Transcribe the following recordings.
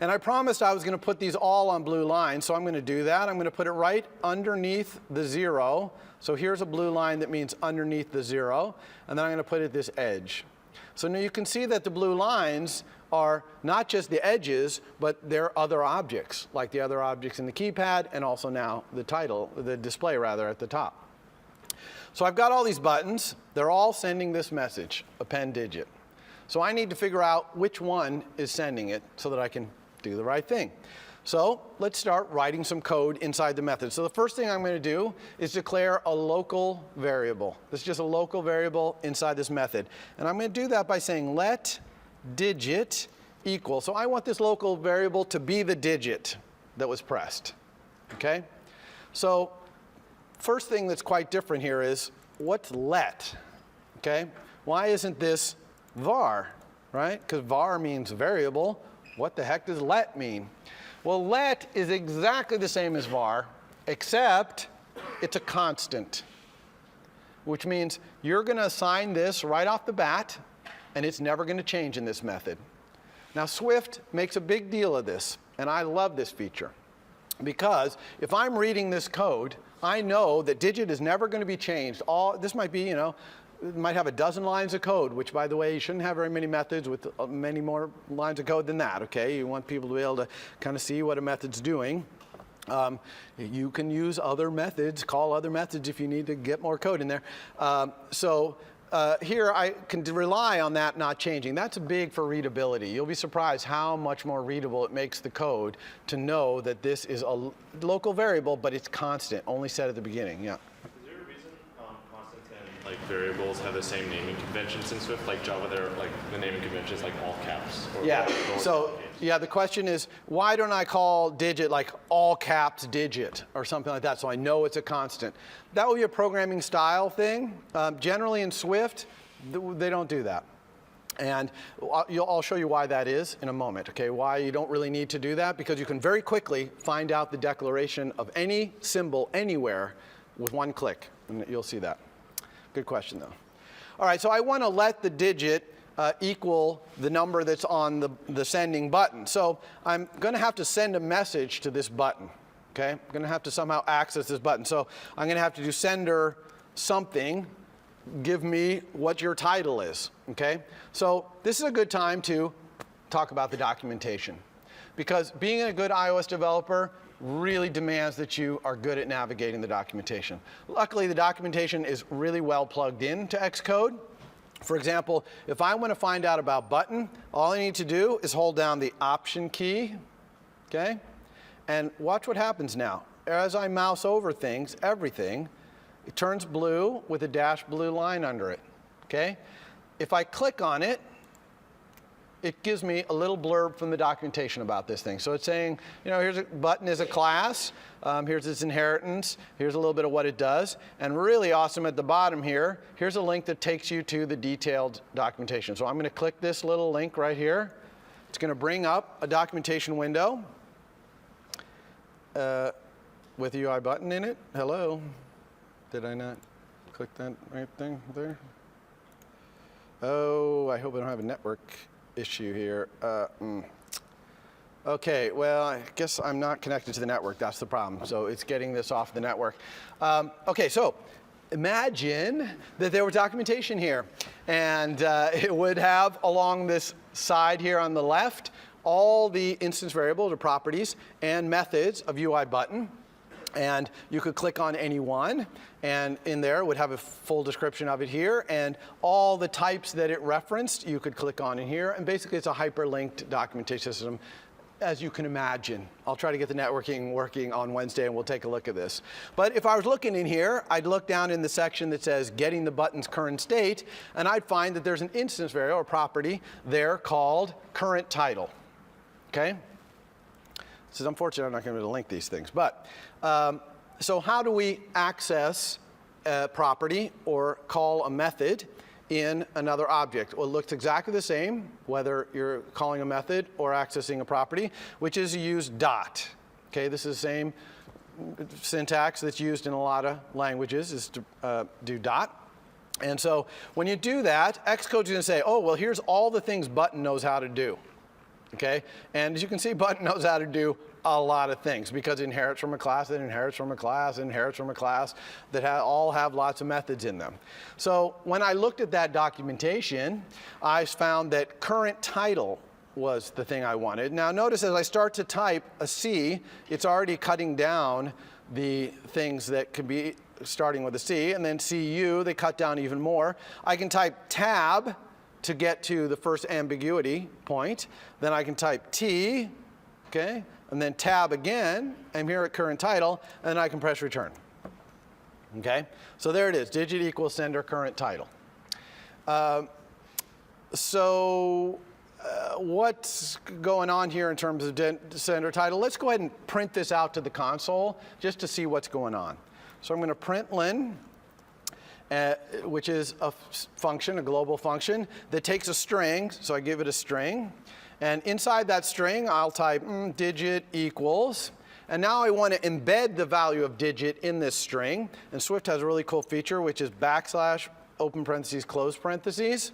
And I promised I was going to put these all on blue lines, so I'm going to do that. I'm going to put it right underneath the 0. So here's a blue line that means underneath the 0. And then I'm going to put it this edge. So now you can see that the blue lines are not just the edges, but they're other objects, like the other objects in the keypad, and also now the title, the display rather, at the top. So I've got all these buttons. They're all sending this message, append digit. So I need to figure out which one is sending it so that I can do the right thing. So let's start writing some code inside the method. So the first thing I'm going to do is declare a local variable. This is just a local variable inside this method. And I'm going to do that by saying let digit equal. So I want this local variable to be the digit that was pressed. Okay? So first thing that's quite different here is what's let? Okay? Why isn't this var, right? Because var means variable. What the heck does let mean? Well, let is exactly the same as var, except it's a constant, which means you're going to assign this right off the bat, and it's never going to change in this method. Now, Swift makes a big deal of this, and I love this feature, because if I'm reading this code, I know that digit is never going to be changed. This might be, it might have a dozen lines of code, which, by the way, you shouldn't have very many methods with many more lines of code than that, okay? You want people to be able to kind of see what a method's doing. You can use other methods, call other methods if you need to get more code in there. Here I can rely on that not changing. That's big for readability. You'll be surprised how much more readable it makes the code to know that this is a local variable, but it's constant, only set at the beginning. Yeah. Like variables have the same naming conventions in Swift, like Java, they're like the naming convention is like all caps. Or yeah. So yeah, the question is, why don't I call digit like all caps digit or something like that, so I know it's a constant? That would be a programming style thing. Generally in Swift, they don't do that. And I'll show you why that is in a moment, okay? Why you don't really need to do that, because you can very quickly find out the declaration of any symbol anywhere with one click, and you'll see that. Good question, though. All right, so I want to let the digit equal the number that's on the sending button. So I'm going to have to send a message to this button. Okay? I'm going to have to somehow access this button. So I'm going to have to do sender something. Give me what your title is. Okay? So this is a good time to talk about the documentation, because being a good iOS developer really demands that you are good at navigating the documentation. Luckily, the documentation is really well plugged into Xcode. For example, if I want to find out about button, all I need to do is hold down the Option key, okay? And watch what happens now. As I mouse over things, everything, it turns blue with a dashed blue line under it, okay? If I click on it, it gives me a little blurb from the documentation about this thing. So it's saying, here's a button is a class, here's its inheritance, here's a little bit of what it does, and really awesome at the bottom here, here's a link that takes you to the detailed documentation. So I'm going to click this little link right here. It's going to bring up a documentation window with a UI button in it. Hello. Did I not click that right thing there? Oh, I hope I don't have a network issue here. Okay, well, I guess I'm not connected to the network. That's the problem. So it's getting this off the network. Okay, so imagine that there were documentation here. And it would have, along this side here on the left, all the instance variables or properties and methods of UI button. And you could click on any one, and in there it would have a full description of it here, and all the types that it referenced you could click on in here, and basically it's a hyperlinked documentation system, as you can imagine. I'll try to get the networking working on Wednesday, and we'll take a look at this. But if I was looking in here, I'd look down in the section that says getting the button's current state, and I'd find that there's an instance variable or property there called current title. Okay? This is unfortunate, I'm not going to be able to link these things. But so how do we access a property or call a method in another object? Well, it looks exactly the same, whether you're calling a method or accessing a property, which is you use dot. Okay, this is the same syntax that's used in a lot of languages, is to do dot. And so when you do that, Xcode's going to say, oh, well, here's all the things button knows how to do. Okay? And as you can see, button knows how to do a lot of things because it inherits from a class that inherits from a class that inherits from a class that all have lots of methods in them. So when I looked at that documentation, I found that current title was the thing I wanted. Now notice as I start to type a C, it's already cutting down the things that could be starting with a C, and then CU, they cut down even more. I can type tab to get to the first ambiguity point. Then I can type T, okay, and then tab again. I'm here at current title, and then I can press return. Okay, so there it is, digit equals sender current title. What's going on here in terms of sender title? Let's go ahead and print this out to the console just to see what's going on. So I'm going to print len, which is a function, a global function, that takes a string, so I give it a string. And inside that string, I'll type digit equals. And now I want to embed the value of digit in this string. And Swift has a really cool feature, which is backslash, open parentheses, close parentheses.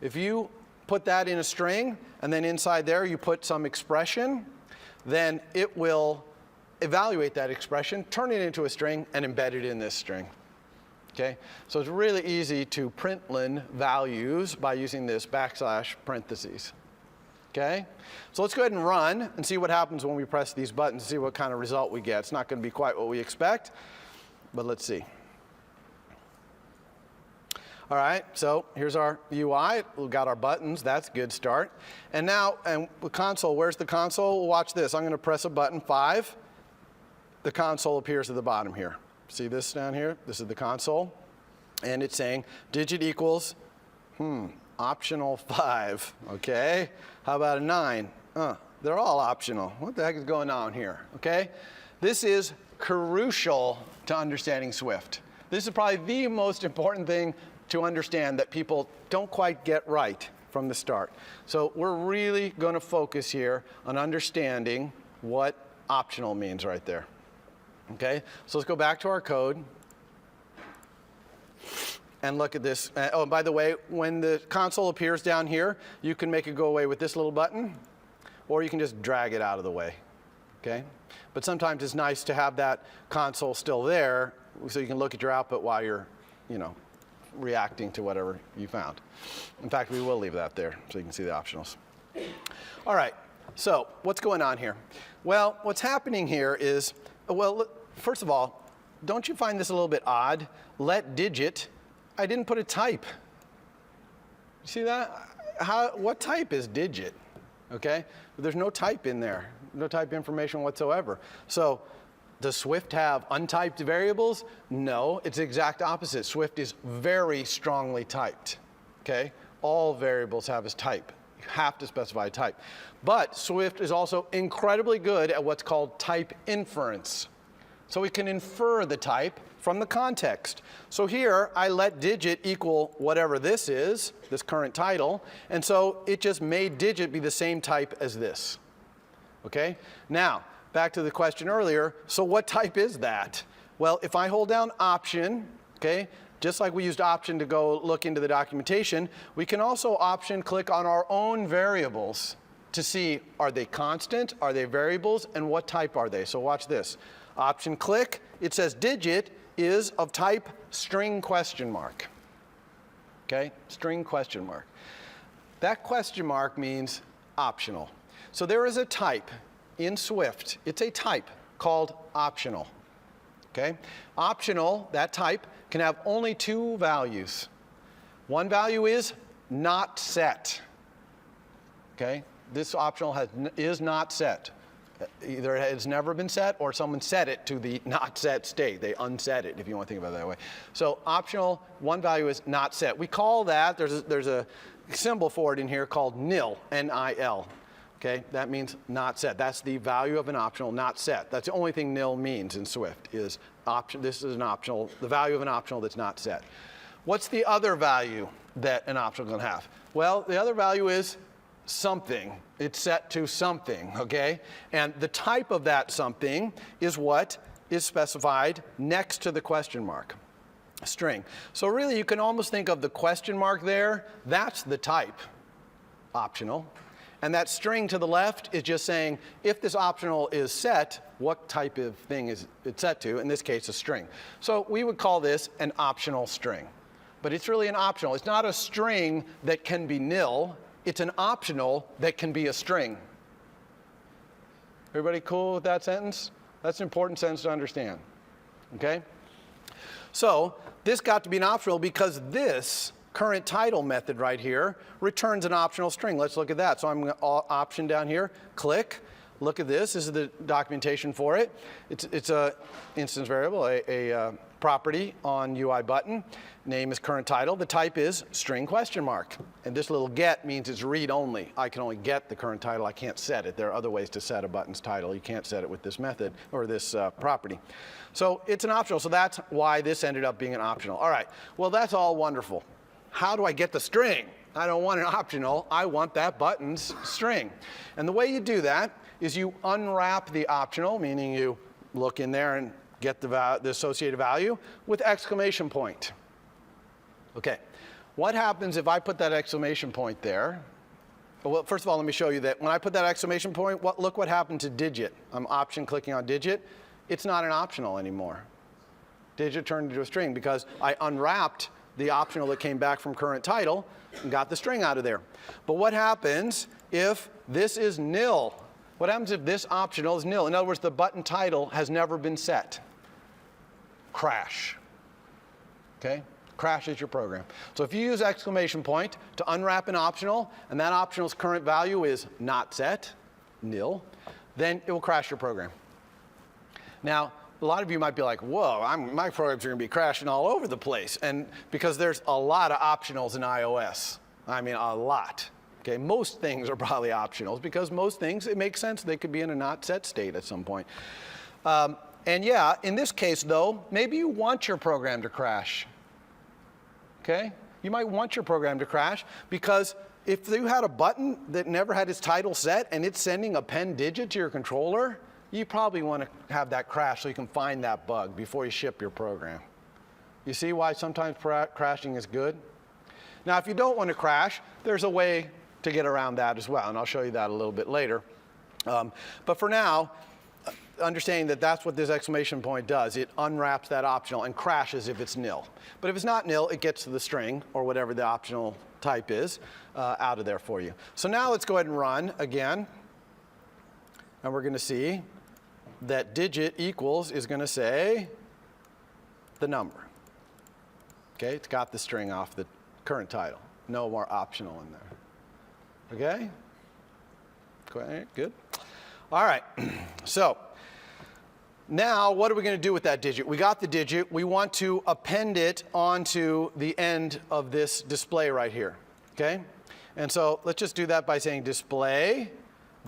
If you put that in a string, and then inside there you put some expression, then it will evaluate that expression, turn it into a string, and embed it in this string. Okay? So it's really easy to print len values by using this backslash parentheses. Okay? So let's go ahead and run and see what happens when we press these buttons, see what kind of result we get. It's not going to be quite what we expect, but let's see. All right, so here's our UI. We've got our buttons. That's a good start. And now, and the console, where's the console? Watch this. I'm going to press a button, 5. The console appears at the bottom here. See this down here? This is the console. And it's saying digit equals, optional 5. Okay, how about a 9? They're all optional. What the heck is going on here? Okay, this is crucial to understanding Swift. This is probably the most important thing to understand that people don't quite get right from the start. So we're really going to focus here on understanding what optional means right there. Okay, so let's go back to our code and look at this. Oh, by the way, when the console appears down here, you can make it go away with this little button, or you can just drag it out of the way. Okay, but sometimes it's nice to have that console still there so you can look at your output while you're, reacting to whatever you found. In fact, we will leave that there so you can see the optionals. All right, so what's going on here? Well, what's happening here is, well, first of all, don't you find this a little bit odd? Let digit, I didn't put a type. You see that? What type is digit? Okay, there's no type in there, no type information whatsoever. So does Swift have untyped variables? No, it's the exact opposite. Swift is very strongly typed, okay? All variables have its type. You have to specify a type. But Swift is also incredibly good at what's called type inference. So we can infer the type from the context. So here, I let digit equal whatever this is, this current title, and so it just made digit be the same type as this, okay? Now, back to the question earlier, so what type is that? Well, if I hold down option, okay, just like we used option to go look into the documentation, we can also option click on our own variables to see, are they constant, are they variables, and what type are they? So watch this. Option click, it says digit is of type string question mark. Okay, string question mark. That question mark means optional. So there is a type in Swift, it's a type called optional. Okay? Optional, that type, can have only 2 values. One value is not set. Okay? This optional is not set. Either it has never been set or someone set it to the not set state. They unset it, if you want to think about it that way. So optional, one value is not set. We call that, there's a symbol for it in here called nil, N-I-L. Okay, that means not set. That's the value of an optional, not set. That's the only thing nil means in Swift is option. This is an optional, the value of an optional that's not set. What's the other value that an optional can have? Well, the other value is something. It's set to something, okay? And the type of that something is what is specified next to the question mark, string. So really, you can almost think of the question mark there. That's the type, optional. And that string to the left is just saying, if this optional is set, what type of thing is it set to? In this case, a string. So we would call this an optional string. But it's really an optional. It's not a string that can be nil. It's an optional that can be a string. Everybody cool with that sentence? That's an important sentence to understand. Okay? So this got to be an optional because this current title method right here returns an optional string. Let's look at that. So I'm going to option down here, click. Look at this. This is the documentation for it. It's a instance variable, a property on UI button. Name is current title. The type is string question mark. And this little get means it's read only. I can only get the current title. I can't set it. There are other ways to set a button's title. You can't set it with this method or this property. So it's an optional. So that's why this ended up being an optional. All right. Well, that's all wonderful. How do I get the string? I don't want an optional. I want that button's string. And the way you do that is you unwrap the optional, meaning you look in there and get the associated value with exclamation point. Okay, what happens if I put that exclamation point there? Well, first of all, let me show you that when I put that exclamation point, look what happened to digit. I'm option clicking on digit. It's not an optional anymore. Digit turned into a string because I unwrapped the optional that came back from current title and got the string out of there. But what happens if this is nil? What happens if this optional is nil? In other words, the button title has never been set. Crash. Okay? Crashes your program. So if you use exclamation point to unwrap an optional, and that optional's current value is not set, nil, then it will crash your program. Now, a lot of you might be like, whoa, my programs are going to be crashing all over the place. And because there's a lot of optionals in iOS. I mean, a lot. Okay, most things are probably optionals because most things, it makes sense they could be in a not set state at some point. And yeah, in this case though, maybe you want your program to crash. Okay? You might want your program to crash because if you had a button that never had its title set and it's sending a pen digit to your controller, you probably want to have that crash so you can find that bug before you ship your program. You see why sometimes crashing is good? Now, if you don't want to crash, there's a way to get around that as well, and I'll show you that a little bit later. But for now, understanding that that's what this exclamation point does, it unwraps that optional and crashes if it's nil. But if it's not nil, it gets to the string, or whatever the optional type is, out of there for you. So now let's go ahead and run again, and we're going to see that digit equals is going to say the number. Okay, it's got the string off the current title. No more optional in there. Okay, good. All right, so now what are we going to do with that digit? We got the digit. We want to append it onto the end of this display right here. Okay, and so let's just do that by saying display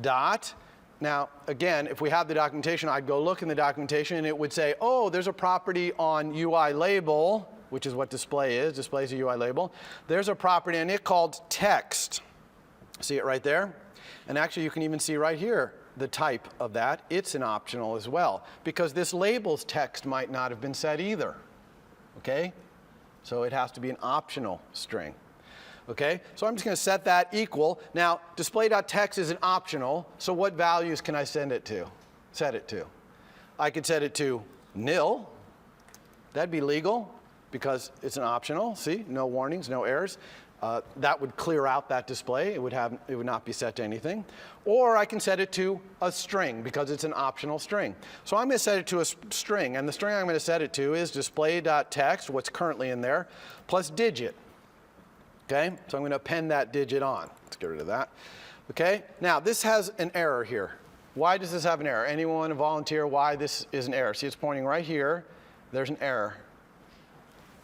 dot. Now, again, if we have the documentation, I'd go look in the documentation and it would say, oh, there's a property on UI label, which is what display is. Display is a UI label. There's a property in it called text. See it right there? And actually, you can even see right here the type of that. It's an optional as well, because this label's text might not have been set either. Okay? So it has to be an optional string. Okay, so I'm just going to set that equal. Now, display.text is an optional, so what values can I send it to? Set it to. I could set it to nil. That'd be legal because it's an optional. See, no warnings, no errors. That would clear out that display. It would not be set to anything. Or I can set it to a string because it's an optional string. So I'm going to set it to a string, and the string I'm going to set it to is display.text, what's currently in there, plus digit. Okay, so I'm going to append that digit on. Let's get rid of that. Okay, now this has an error here. Why does this have an error? Anyone volunteer why this is an error? See, it's pointing right here. There's an error.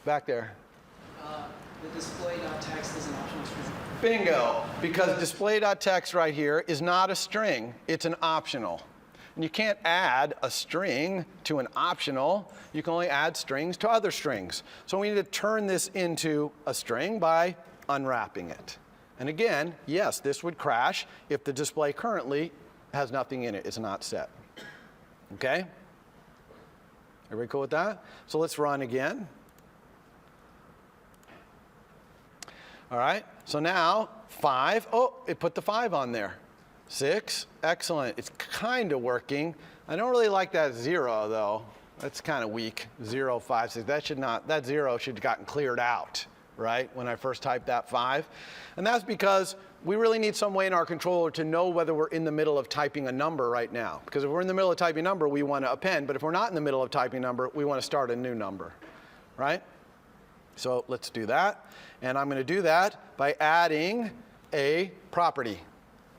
Back there. The display.text is an optional string. Bingo, because display.text right here is not a string, it's an optional. And you can't add a string to an optional. You can only add strings to other strings. So we need to turn this into a string by unwrapping it. And again, yes, this would crash if the display currently has nothing in it. It's not set. Okay? Everybody cool with that? So let's run again. All right, so now 5, oh, it put the 5 on there. 6, excellent, it's kind of working. I don't really like that 0 though. That's kind of weak, 0, 5, 6. That 0 should have gotten cleared out, right, when I first typed that 5. And that's because we really need some way in our controller to know whether we're in the middle of typing a number right now. Because if we're in the middle of typing a number, we want to append. But if we're not in the middle of typing a number, we want to start a new number, right? So let's do that. And I'm going to do that by adding a property,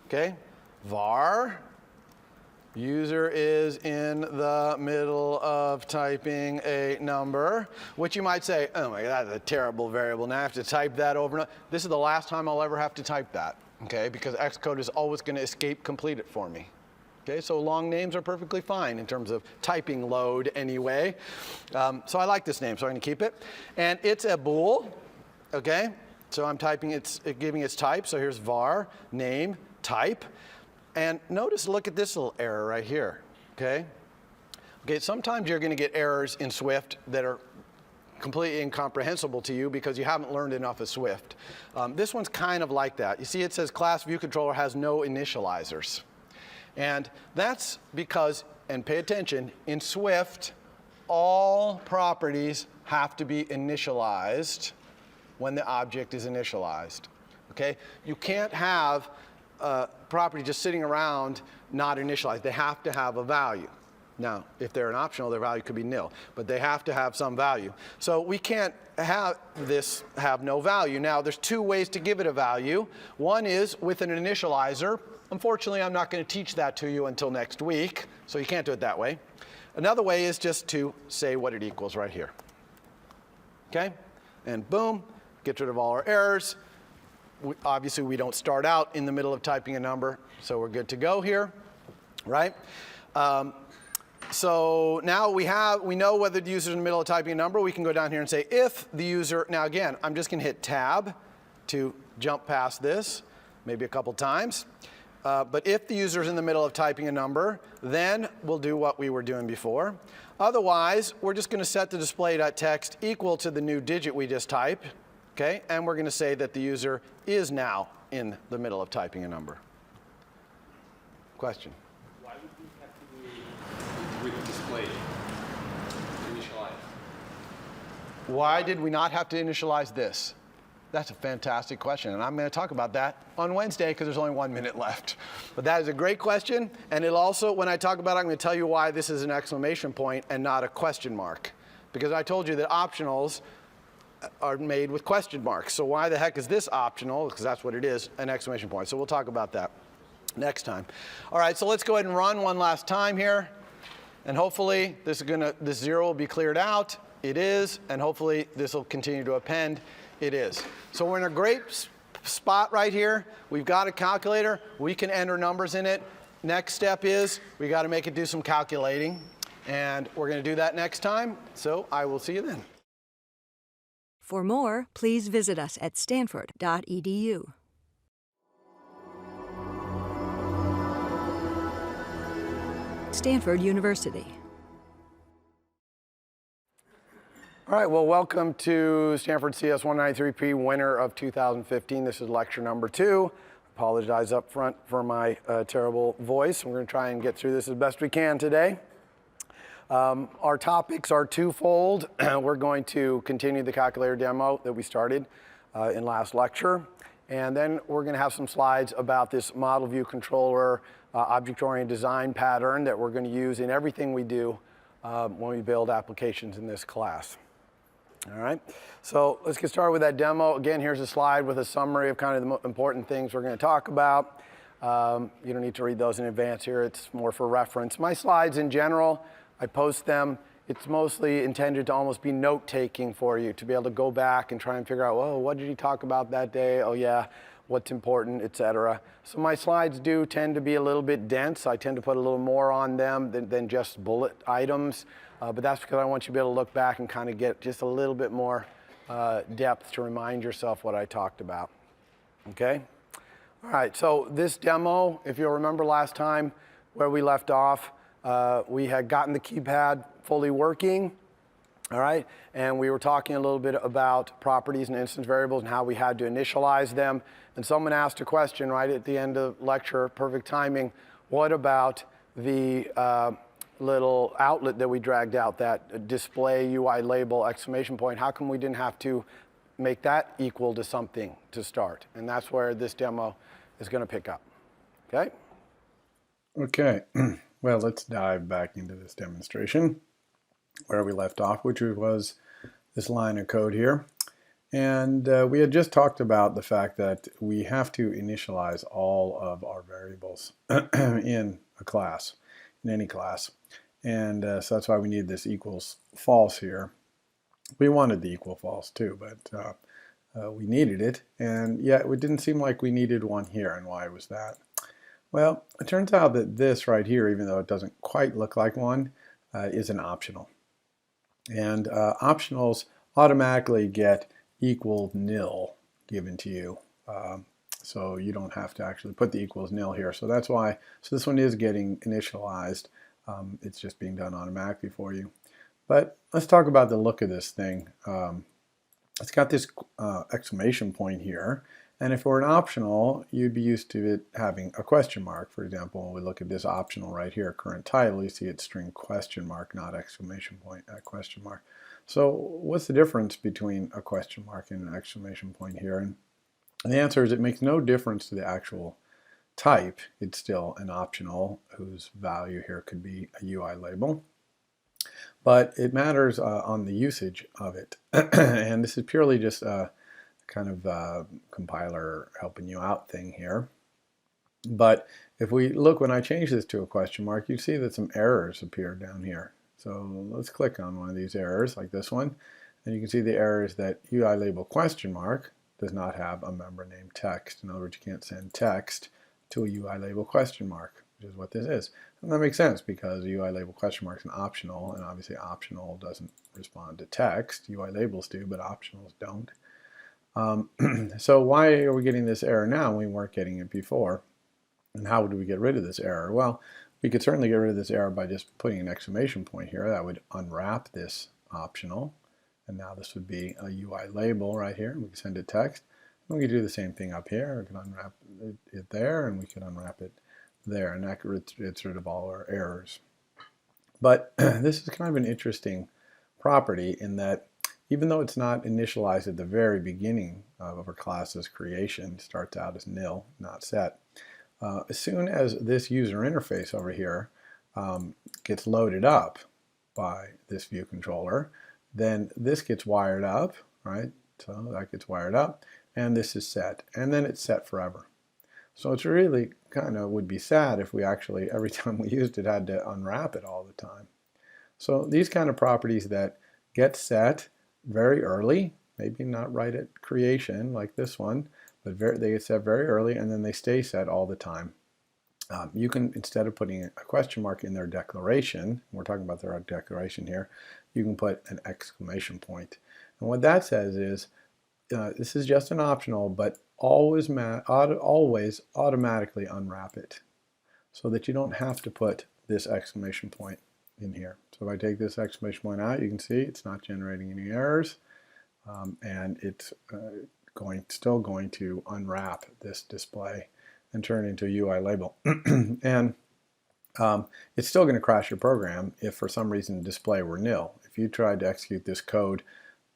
okay? Var user is in the middle of typing a number, which you might say, oh my God, that's a terrible variable. Now I have to type that over and over. This is the last time I'll ever have to type that, okay? Because Xcode is always going to escape complete it for me. Okay, so long names are perfectly fine in terms of typing load anyway. So I like this name, so I'm going to keep it. And it's a bool, okay? So I'm typing, it's giving its type. So here's var, name, type. And notice, look at this little error right here, okay? Okay, sometimes you're going to get errors in Swift that are completely incomprehensible to you because you haven't learned enough of Swift. This one's kind of like that. You see it says class view controller has no initializers. And that's because, and pay attention, in Swift, all properties have to be initialized when the object is initialized, okay? You can't have a property just sitting around not initialized. They have to have a value. Now, if they're an optional, their value could be nil, but they have to have some value. So we can't have this have no value. Now, there's 2 ways to give it a value. One is with an initializer. Unfortunately, I'm not going to teach that to you until next week, so you can't do it that way. Another way is just to say what it equals right here. Okay? And boom, gets rid of all our errors. Obviously, we don't start out in the middle of typing a number, so we're good to go here, right? So now we know whether the user's in the middle of typing a number. We can go down here and say if the user, now again, I'm just going to hit tab to jump past this, maybe a couple times. But if the user is in the middle of typing a number, then we'll do what we were doing before. Otherwise, we're just going to set the display.text equal to the new digit we just typed, okay? And we're going to say that the user is now in the middle of typing a number. Question? Why would we have to do with display initialize? Why did we not have to initialize this? That's a fantastic question, and I'm going to talk about that on Wednesday because there's only 1 minute left. But that is a great question, and it'll also, when I talk about it, I'm going to tell you why this is an exclamation point and not a question mark. Because I told you that optionals are made with question marks. So why the heck is this optional? Because that's what it is, an exclamation point. So we'll talk about that next time. All right, so let's go ahead and run one last time here. And hopefully this 0 will be cleared out. It is, and hopefully this will continue to append. It is. So we're in a great spot right here. We've got a calculator. We can enter numbers in it. Next step is we got to make it do some calculating. And we're going to do that next time. So I will see you then. For more, please visit us at stanford.edu. Stanford University. All right, well, welcome to Stanford CS 193P, winner of 2015. This is lecture number 2. Apologize up front for my terrible voice. We're going to try and get through this as best we can today. Our topics are twofold. We're going to continue the calculator demo that we started in last lecture. And then we're going to have some slides about this model view controller object-oriented design pattern that we're going to use in everything we do when we build applications in this class. All right, so let's get started with that demo. Again, here's a slide with a summary of kind of the important things we're going to talk about. You don't need to read those in advance here. It's more for reference. My slides in general, I post them. It's mostly intended to almost be note-taking for you, to be able to go back and try and figure out, oh, what did he talk about that day? Oh, yeah, what's important, et cetera. So my slides do tend to be a little bit dense. I tend to put a little more on them than just bullet items. But that's because I want you to be able to look back and kind of get just a little bit more depth to remind yourself what I talked about. Okay? All right, so this demo, if you'll remember last time where we left off, we had gotten the keypad fully working. All right, and we were talking a little bit about properties and instance variables and how we had to initialize them. And someone asked a question right at the end of lecture, perfect timing. What about the little outlet that we dragged out, that display UI label exclamation point? How come we didn't have to make that equal to something to start? And that's where this demo is going to pick up. Okay? Okay, well, let's dive back into this demonstration where we left off, which was this line of code here. And we had just talked about the fact that we have to initialize all of our variables in a class, in any class. And so that's why we need this equals false here. We wanted the equal false too, but we needed it. And yet it didn't seem like we needed one here. And why was that? Well, it turns out that this right here, even though it doesn't quite look like one, is an optional. And optionals automatically get equal nil given to you. So you don't have to actually put the equals nil here. So that's why, so this one is getting initialized. It's just being done automatically for you. But let's talk about the look of this thing. It's got this exclamation point here. And if it were an optional, you'd be used to it having a question mark. For example, when we look at this optional right here, current title, you see it's string question mark, not exclamation point, question mark. So what's the difference between a question mark and an exclamation point here? And the answer is it makes no difference to the actual type. It's still an optional whose value here could be a UI label. But it matters on the usage of it. And this is purely just kind of compiler helping you out thing here. But if we look, when I change this to a question mark, you see that some errors appear down here. So let's click on one of these errors like this one, and you can see the error is that UI label question mark does not have a member name text. In other words, you can't send text to a UI label question mark, which is what this is. And that makes sense because a UI label question mark is an optional, and obviously optional doesn't respond to text. UI labels do, but optionals don't. So why are we getting this error now when we weren't getting it before? And how would we get rid of this error? Well, we could certainly get rid of this error by just putting an exclamation point here. That would unwrap this optional. And now this would be a UI label right here. We can send it text. And we could do the same thing up here. We can unwrap it there, and we can unwrap it there. And that gets rid of all our errors. But this is kind of an interesting property in that even though it's not initialized at the very beginning of our class's creation, it starts out as nil, not set. As soon as this user interface over here gets loaded up by this view controller, then this gets wired up, right? So that gets wired up, and this is set, and then it's set forever. So it's really kind of would be sad if we actually, every time we used it, had to unwrap it all the time. So these kind of properties that get set very early, maybe not right at creation like this one, but they get set very early and then they stay set all the time. You can, instead of putting a question mark in their declaration, we're talking about their declaration here, you can put an exclamation point. And what that says is, this is just an optional, but always automatically unwrap it so that you don't have to put this exclamation point in here. So if I take this exclamation point out, you can see it's not generating any errors, and it's still going to unwrap this display and turn it into a UI label. And it's still going to crash your program if for some reason the display were nil. If you tried to execute this code,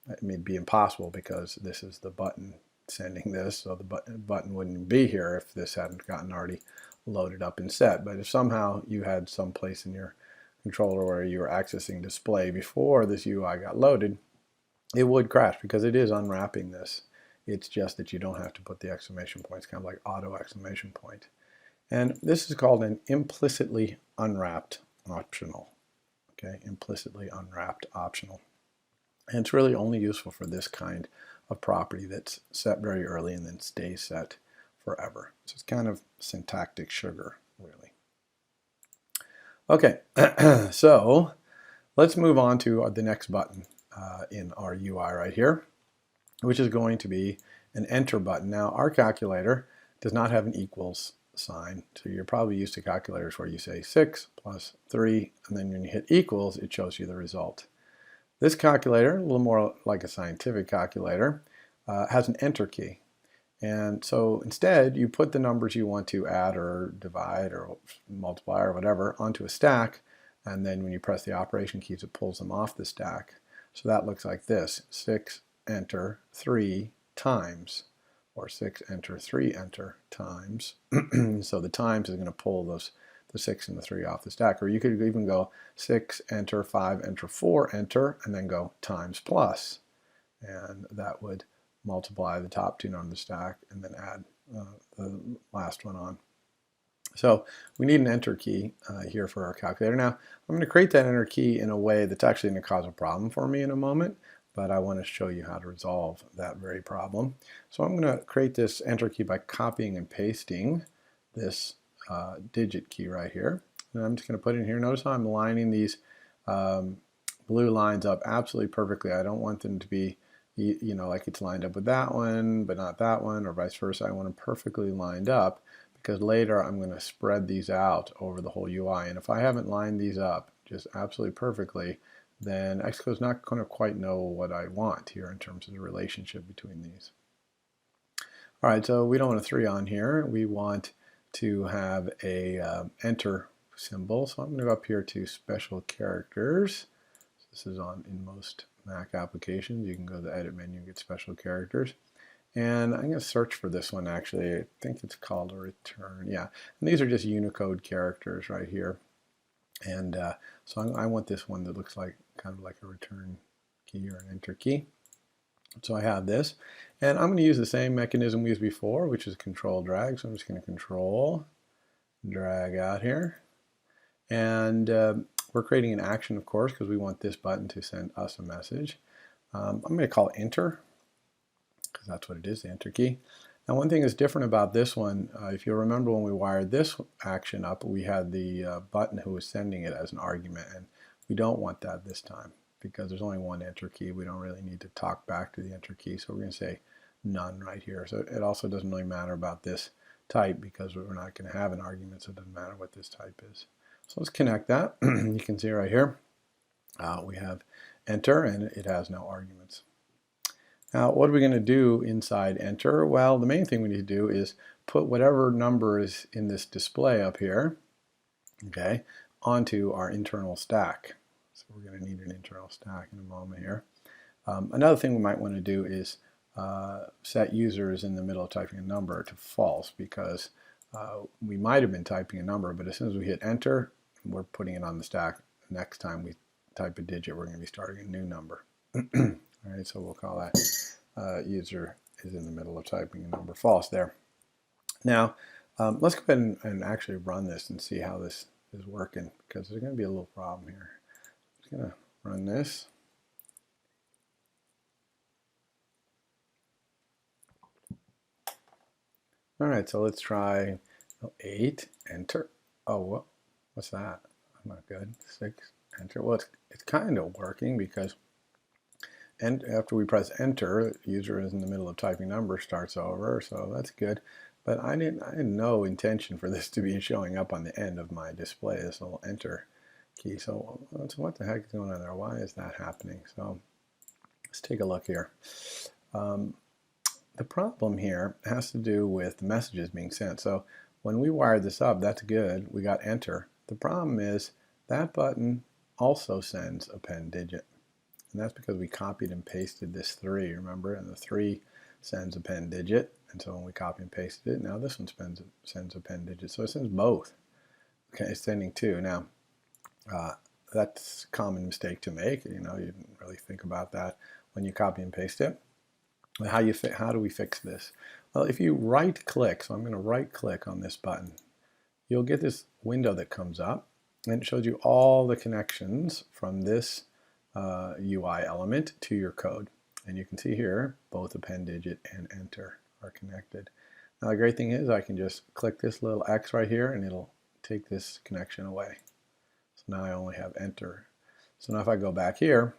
it may be impossible because this is the button sending this, so the button wouldn't be here if this hadn't gotten already loaded up and set. But if somehow you had some place in your controller where you were accessing display before this UI got loaded, it would crash because it is unwrapping this. It's just that you don't have to put the exclamation point. It's kind of like auto exclamation point. And this is called an implicitly unwrapped optional. Okay, implicitly unwrapped optional. And it's really only useful for this kind of property that's set very early and then stays set forever. So it's kind of syntactic sugar, really. Okay, so let's move on to the next button in our UI right here, which is going to be an enter button. Now, our calculator does not have an equals sign, so you're probably used to calculators where you say 6 plus 3, and then when you hit equals, it shows you the result. This calculator, a little more like a scientific calculator, has an enter key. And so instead, you put the numbers you want to add or divide or multiply or whatever onto a stack, and then when you press the operation keys, it pulls them off the stack. So that looks like this: 6 enter 3 times, or 6 enter 3 enter times. So the times is going to pull the 6 and the 3 off the stack. Or you could even go 6 enter 5 enter 4 enter, and then go times plus, and that would multiply the top two on the stack and then add the last one on. So we need an enter key here for our calculator. Now I'm going to create that enter key in a way that's actually going to cause a problem for me in a moment, but I want to show you how to resolve that very problem. So I'm going to create this enter key by copying and pasting this digit key right here. And I'm just going to put it in here. Notice how I'm lining these blue lines up absolutely perfectly. I don't want them to be, you know, like it's lined up with that one, but not that one, or vice versa. I want them perfectly lined up, because later I'm going to spread these out over the whole UI. And if I haven't lined these up just absolutely perfectly, then Xcode is not going to quite know what I want here in terms of the relationship between these. All right, so we don't want a 3 on here. We want to have a enter symbol. So I'm going to go up here to special characters. So this is on in most Mac applications. You can go to the edit menu and get special characters. And I'm going to search for this one actually. I think it's called a return. Yeah, and these are just Unicode characters right here. And so I want this one that looks like kind of like a return key or an enter key. So I have this, and I'm going to use the same mechanism we used before, which is control drag. So I'm just going to control drag out here, and we're creating an action, of course, because we want this button to send us a message. I'm going to call enter, because that's what it is, the enter key. Now one thing that's different about this one, if you remember when we wired this action up, we had the button who was sending it as an argument, and we don't want that this time because there's only one enter key. We don't really need to talk back to the enter key, so we're going to say none right here. So it also doesn't really matter about this type because we're not going to have an argument, so it doesn't matter what this type is. So let's connect that. You can see right here we have enter, and it has no arguments. Now, what are we going to do inside enter? Well, the main thing we need to do is put whatever number is in this display up here, okay, onto our internal stack. So we're going to need an internal stack in a moment here. Another thing we might want to do is set users in the middle of typing a number to false, because we might have been typing a number, but as soon as we hit enter, we're putting it on the stack. Next time we type a digit, we're going to be starting a new number. All right, so we'll call that user is in the middle of typing a number false there. Now, let's go ahead and actually run this and see how this is working, because there's going to be a little problem here. I'm just going to run this. All right, so let's try 8, enter. Oh, what's that? Not good. 6, enter. Well, it's kind of working because and after we press enter, the user is in the middle of typing number, starts over, so that's good. But I had no intention for this to be showing up on the end of my display, this little enter key. So what the heck is going on there? Why is that happening? So let's take a look here. The problem here has to do with the messages being sent. So when we wired this up, that's good. We got enter. The problem is that button also sends a pen digit. And that's because we copied and pasted this 3, remember? And the 3 sends a pen digit. And so when we copy and pasted it, now this one sends a pen digit. So it sends both. Okay, it's sending 2. Now, that's a common mistake to make. You know, you didn't really think about that when you copy and paste it. How do we fix this? Well, if you right-click, so I'm going to right-click on this button, you'll get this window that comes up, and it shows you all the connections from this UI element to your code. And you can see here, both the pen digit and enter are connected. Now the great thing is I can just click this little X right here and it'll take this connection away. So now I only have enter. So now if I go back here,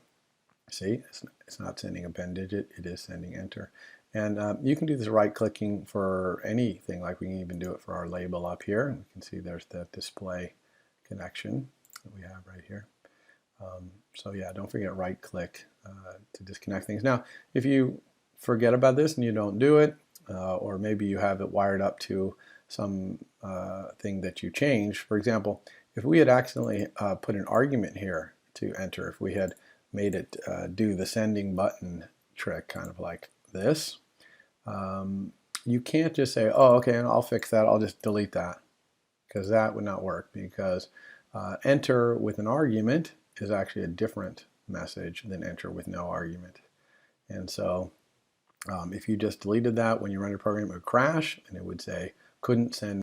see, it's not sending a pen digit, it is sending enter. And you can do this right-clicking for anything, like we can even do it for our label up here. We can see there's the display connection that we have right here. So yeah, don't forget right click to disconnect things. Now, if you forget about this and you don't do it, or maybe you have it wired up to some thing that you changed. For example, if we had accidentally put an argument here to enter, if we had made it do the sending button trick, kind of like this, you can't just say, oh, okay, and I'll fix that, I'll just delete that, because that would not work, because enter with an argument is actually a different message than enter with no argument. And so if you just deleted that when you run your program, it would crash and it would say couldn't send